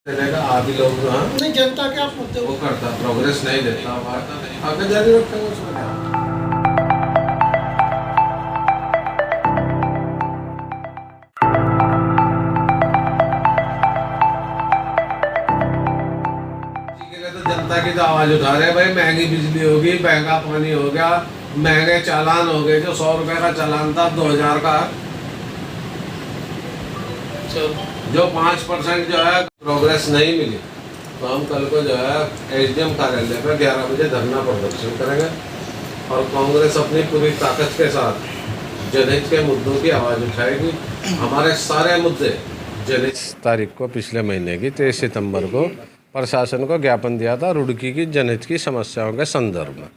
चलेगा आदि लोग हाँ नहीं, जनता के आप मुद्दे वो करता प्रोग्रेस नहीं देता आगे जारी रखेंगे उसमें क्या। के लिए तो जनता की तो आवाज उठा रहे हैं भाई, महंगी बिजली होगी, महंगा पानी हो गया, महंगे चालान हो गए। जो 100 रुपए का चालान था 2000 का, जो 5% जो है प्रोग्रेस नहीं मिली, तो हम कल को जो है एसडीएम कार्यालय पर 11 बजे धरना प्रदर्शन करेंगे और कांग्रेस अपनी पूरी ताकत के साथ जनहित के मुद्दों की आवाज़ उठाएगी। हमारे सारे मुद्दे जनहित तारीख को पिछले महीने की 23 सितंबर को प्रशासन को ज्ञापन दिया था रुड़की की जनहित की समस्याओं के संदर्भ में,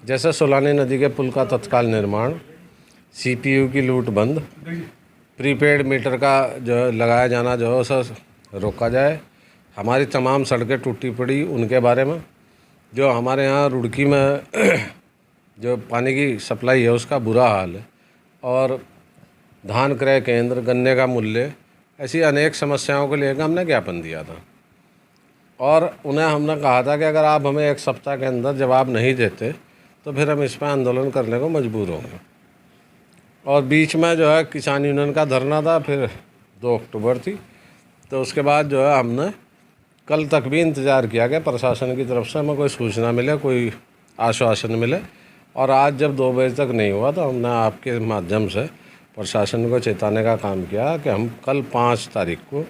जैसे सुलानी नदी के पुल का तत्काल निर्माण, सीपीयू की लूट बंद, प्रीपेड मीटर का जो लगाया जाना जो है उसे रोका जाए, हमारी तमाम सड़कें टूटी पड़ी उनके बारे में, जो हमारे यहाँ रुड़की में जो पानी की सप्लाई है उसका बुरा हाल है, और धान क्रय केंद्र, गन्ने का मूल्य, ऐसी अनेक समस्याओं को लेकर हमने ज्ञापन दिया था। और उन्हें हमने कहा था कि अगर आप हमें 1 सप्ताह के अंदर जवाब नहीं देते तो फिर हम इस पर आंदोलन करने को मजबूर होंगे। और बीच में जो है किसान यूनियन का धरना था, फिर 2 अक्टूबर थी, तो उसके बाद जो है हमने कल तक भी इंतज़ार किया कि प्रशासन की तरफ से हमें कोई सूचना मिले, कोई आश्वासन मिले। और आज जब 2 बजे तक नहीं हुआ तो हमने आपके माध्यम से प्रशासन को चेताने का काम किया कि हम कल 5 तारीख को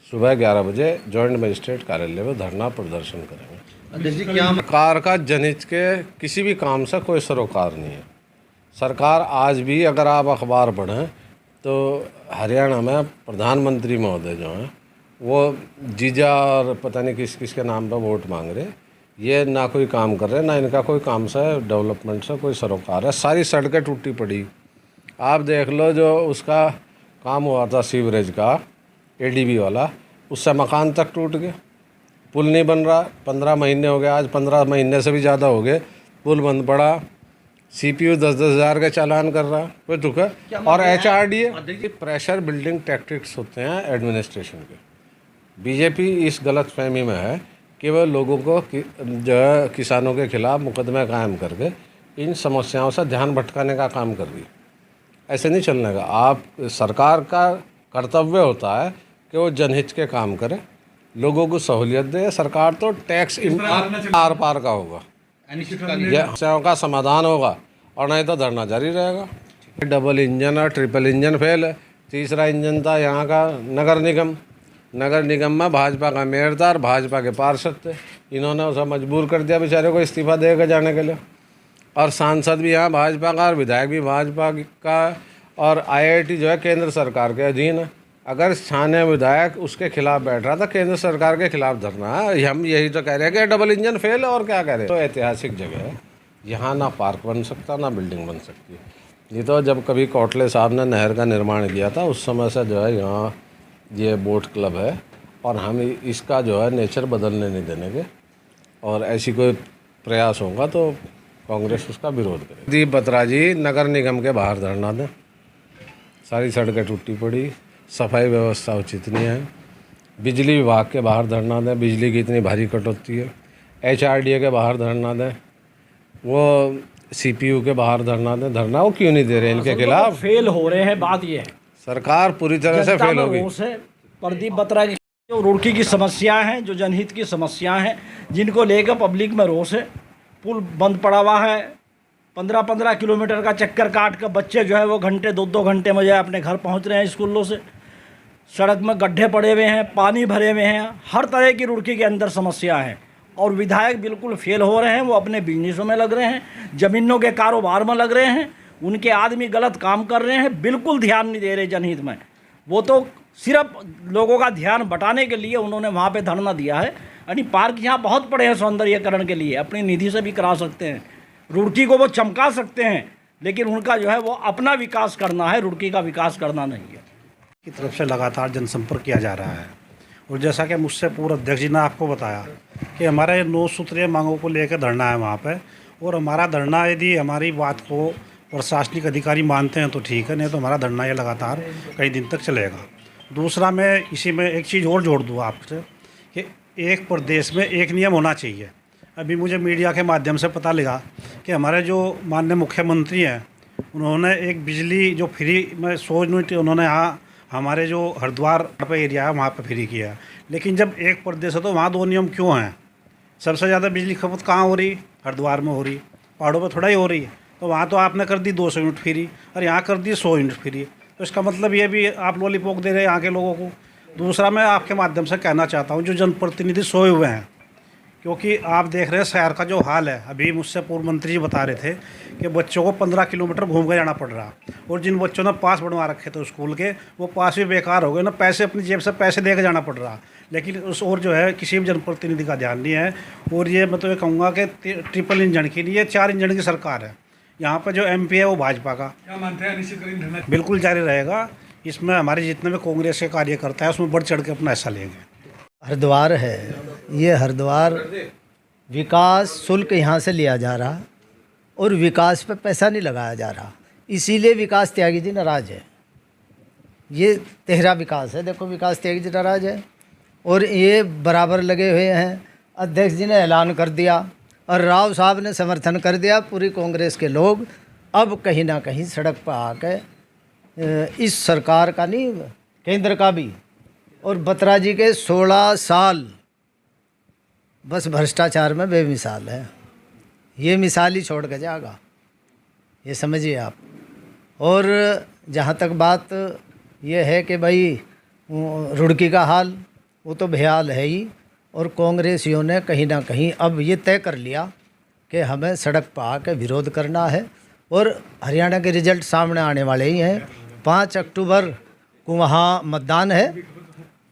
सुबह 11 बजे जॉइंट मजिस्ट्रेट कार्यालय में धरना प्रदर्शन करेंगे। सरकार का जनहित के किसी भी काम से कोई सरोकार नहीं है। सरकार आज भी, अगर आप अखबार पढ़ें तो हरियाणा में प्रधानमंत्री महोदय जो हैं वो जीजा और पता नहीं किस किस के नाम पर वोट मांग रहे, ये ना कोई काम कर रहे, ना इनका कोई काम से डेवलपमेंट से कोई सरोकार है। सारी सड़कें टूटी पड़ी, आप देख लो, जो उसका काम हुआ था सीवरेज का एडीबी वाला, उससे मकान तक टूट गए, पुल नहीं बन रहा, 15 महीने हो गए, आज 15 महीने से भी ज़्यादा हो गए, पुल बंद पड़ा, सीपीयू 10-10 हज़ार का चालान कर रहा, कोई दुख है। और एचआरडीए प्रेशर बिल्डिंग टैक्टिक्स होते हैं एडमिनिस्ट्रेशन के। बीजेपी इस गलत फहमी में है कि वह लोगों को जो है किसानों के खिलाफ मुकदमे कायम करके इन समस्याओं से ध्यान भटकाने का काम कर रही है। ऐसे नहीं चलने का। आप, सरकार का कर्तव्य होता है कि वो जनहित के काम करे, लोगों को सहूलियत दे। सरकार तो टैक्स आर पार का होगा, समस्याओं का समाधान होगा, और नहीं तो धरना जारी रहेगा। डबल इंजन और ट्रिपल इंजन फेल है। तीसरा इंजन था यहाँ का नगर निगम। नगर निगम में भाजपा का मेयर था और भाजपा के पार्षद थे, इन्होंने उसे मजबूर कर दिया बेचारे को इस्तीफा देकर जाने के लिए। और सांसद भी यहाँ भाजपा का और विधायक भी भाजपा का, और आईआईटी जो है केंद्र सरकार के अधीन है। अगर स्थानीय विधायक उसके खिलाफ बैठ रहा था, केंद्र सरकार के खिलाफ धरना है, हम यही तो कह रहे हैं कि डबल इंजन फेल है, और क्या कह रहे हैं। तो ऐतिहासिक जगह है, यहाँ ना पार्क बन सकता ना बिल्डिंग बन सकती है। ये तो जब कभी कोटले साहब ने नहर का निर्माण किया था उस समय से जो है यहाँ ये बोट क्लब है, और हम इसका जो है नेचर बदलने नहीं देने के, और ऐसी कोई प्रयास होगा तो कांग्रेस उसका विरोध करे। दीप बत्रा जी नगर निगम के बाहर धरना दें, सारी सड़कें टूटी पड़ी, सफाई व्यवस्था उचित नहीं है। बिजली विभाग के बाहर धरना दें, बिजली की इतनी भारी कटौती है। एचआरडीए के बाहर धरना दें, वो सीपीयू के बाहर धरना दें। धरना वो क्यों नहीं दे रहे इनके खिलाफ? फेल हो रहे हैं, बात ये है सरकार पूरी तरह से फेल होगी। प्रदीप बत्रा जी, जो रुड़की की समस्या हैं, जो जनहित की समस्या हैं, जिनको लेकर पब्लिक में रोष है। पुल बंद पड़ा हुआ है, 15-15 किलोमीटर का चक्कर काट कर बच्चे जो है वो घंटे 2-2 घंटे में जो है अपने घर पहुंच रहे हैं स्कूलों से। सड़क में गड्ढे पड़े हुए हैं, पानी भरे हुए हैं, हर तरह की रुड़की के अंदर समस्या है। और विधायक बिल्कुल फेल हो रहे हैं, वो अपने बिजनेसों में लग रहे हैं, ज़मीनों के कारोबार में लग रहे हैं, उनके आदमी गलत काम कर रहे हैं, बिल्कुल ध्यान नहीं दे रहे जनहित में। वो तो सिर्फ लोगों का ध्यान बटाने के लिए उन्होंने वहाँ पे धरना दिया है। यानी पार्क यहाँ बहुत पड़े हैं सौंदर्यीकरण के लिए, अपनी निधि से भी करा सकते हैं, रुड़की को वो चमका सकते हैं, लेकिन उनका जो है वो अपना विकास करना है, रुड़की का विकास करना नहीं है। की तरफ से लगातार जनसंपर्क किया जा रहा है, और जैसा कि मुझसे पूर्व अध्यक्ष जी ने आपको बताया कि हमारे 9 सूत्रीय मांगों को लेकर धरना है वहाँ पे, और हमारा धरना यदि हमारी बात को प्रशासनिक अधिकारी मानते हैं तो ठीक है, नहीं तो हमारा धरना ये लगातार कई दिन तक चलेगा। दूसरा, मैं इसी में एक चीज़ और जोड़ दूँ आपसे कि एक प्रदेश में एक नियम होना चाहिए। अभी मुझे मीडिया के माध्यम से पता लगा कि हमारे जो माननीय मुख्यमंत्री हैं, उन्होंने एक बिजली जो फ्री में 100 यूनिट उन्होंने यहाँ हमारे जो हरिद्वार पे एरिया है वहाँ पे फ्री किया है। लेकिन जब एक प्रदेश है तो वहाँ 2 नियम क्यों हैं? सबसे ज़्यादा बिजली खपत कहाँ हो रही? हरिद्वार में हो रही, पहाड़ों पर थोड़ा ही हो रही है। तो वहाँ तो आपने कर दी 200 यूनिट फ्री और यहाँ कर दी 100 यूनिट फ्री। तो इसका मतलब ये भी आप लॉलीपॉप दे रहे हैं यहाँ के लोगों को। दूसरा, मैं आपके माध्यम से कहना चाहता हूँ, जो जनप्रतिनिधि सोए हुए हैं, क्योंकि आप देख रहे हैं शहर का जो हाल है। अभी मुझसे पूर्व मंत्री जी बता रहे थे कि बच्चों को 15 किलोमीटर घूम कर जाना पड़ रहा, और जिन बच्चों ने पास बनवा रखे थे स्कूल के, वो पास भी बेकार हो गए ना, पैसे अपनी जेब से पैसे दे के जाना पड़ रहा। लेकिन उस और जो है किसी भी जनप्रतिनिधि का ध्यान नहीं है। और ये मैं तो ये कहूँगा कि ट्रिपल इंजन की नहीं है, 4 इंजन की सरकार है। यहाँ पर जो MP है वो भाजपा का। क्या मानते हैं निश्चितकालीन धरना बिल्कुल जारी रहेगा। इसमें हमारे जितने भी कांग्रेस के कार्यकर्ता है उसमें बढ़ चढ़ के अपना हिस्सा लेंगे। हरिद्वार है, ये हरिद्वार विकास शुल्क यहाँ से लिया जा रहा और विकास पे पैसा नहीं लगाया जा रहा, इसीलिए विकास त्यागी जी नाराज है। ये 13 विकास है, देखो विकास त्यागी जी नाराज है और ये बराबर लगे हुए हैं। अध्यक्ष जी ने ऐलान कर दिया और राव साहब ने समर्थन कर दिया। पूरी कांग्रेस के लोग अब कहीं ना कहीं सड़क पर आके इस सरकार का नहीं, केंद्र का भी, और बत्रा जी के 16 साल बस भ्रष्टाचार में बेमिसाल है। ये मिसाल ही छोड़ के जाएगा, ये समझिए आप। और जहाँ तक बात ये है कि भाई रुड़की का हाल, वो तो बेहाल है ही। और कांग्रेसियों ने कहीं ना कहीं अब ये तय कर लिया कि हमें सड़क पर आके विरोध करना है। और हरियाणा के रिजल्ट सामने आने वाले ही हैं। 5 अक्टूबर को वहाँ मतदान है,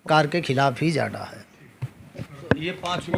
कार के खिलाफ ही जाना है। ये 5